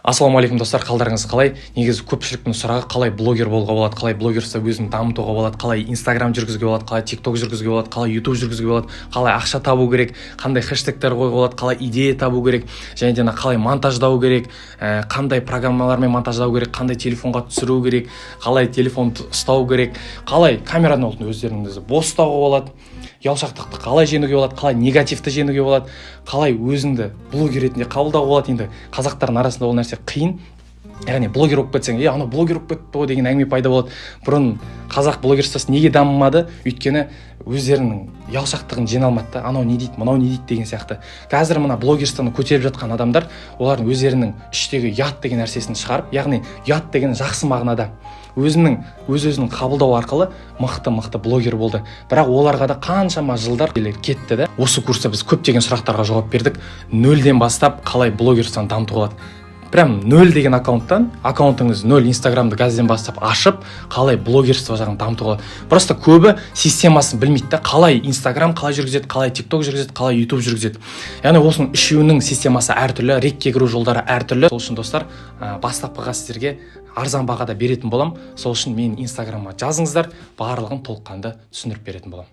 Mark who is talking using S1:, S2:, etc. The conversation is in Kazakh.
S1: Ассалаумағалейкум достар, қалдарыңыз қалай? Негізі көпшіліктің сұрағы қалай блогер болуға болады, қалай блогерство өзін дамытуға болады, қалай Instagram жүргізуге болады, қалай TikTok жүргізуге болады, қалай YouTube жүргізуге болады, қалай ақша табу керек, қандай хэштегтер қоюға болады, қалай идея табу керек, және де қалай монтаждау керек, қандай программалармен монтаждау керек, қандай телефонға түсіру керек, қалай телефон ұстау керек, қалай камераны өздеріңізді бос ұстауға болады, ұялшақтықты қалай жеңуге болады, қалай негативті жеңуге болады, қалай өзіңді блогер ретінде қабылдауға болады. Енді қазақтардың арасында ол нәрсе қиын. Яғни блогер болып кетсең, анау блогер болып кетті ғой деген әңгіме пайда болады. Бұрын қазақ блогерствосы неге дамымады? Өйткені өздерінің ұялшақтығын жеңе алмады да, анау не дейді, мынау не дейді деген сияқты. Қазір мына блогерствоны көтеріп жатқан адамдар, олардың өздерінің іштегі ұят деген нәрсесін шығарып, яғни ұят деген жақсы мағынада өз-өзінің қабылдау арқылы мықты блогер болды. Бірақ оларға да қаншама жылдар кетті да. Осы курста біз көптеген сұрақтарға жауап бердік. Нөлден бастап қалай блогерствоны дамытуға болады. Прям 0 деген аккаунтыңыз 0 Инстаграмды қазірден бастап ашып, қалай блогерство жағын дамытуға болады. Просто көбі системасын білмейді да, қалай Инстаграм қалай жүргізеді, қалай TikTok жүргізеді, қалай YouTube жүргізеді. Яғни осының үшеуінің системасы әртүрлі, ретке кіру жолдары әртүрлі. Сол үшін достар, бастапқыға сіздерге арзан бағада беретін болам. Сол үшін мен Инстаграмға жазыңыздар, барлығын толыққанды түсіндіріп беретін болам.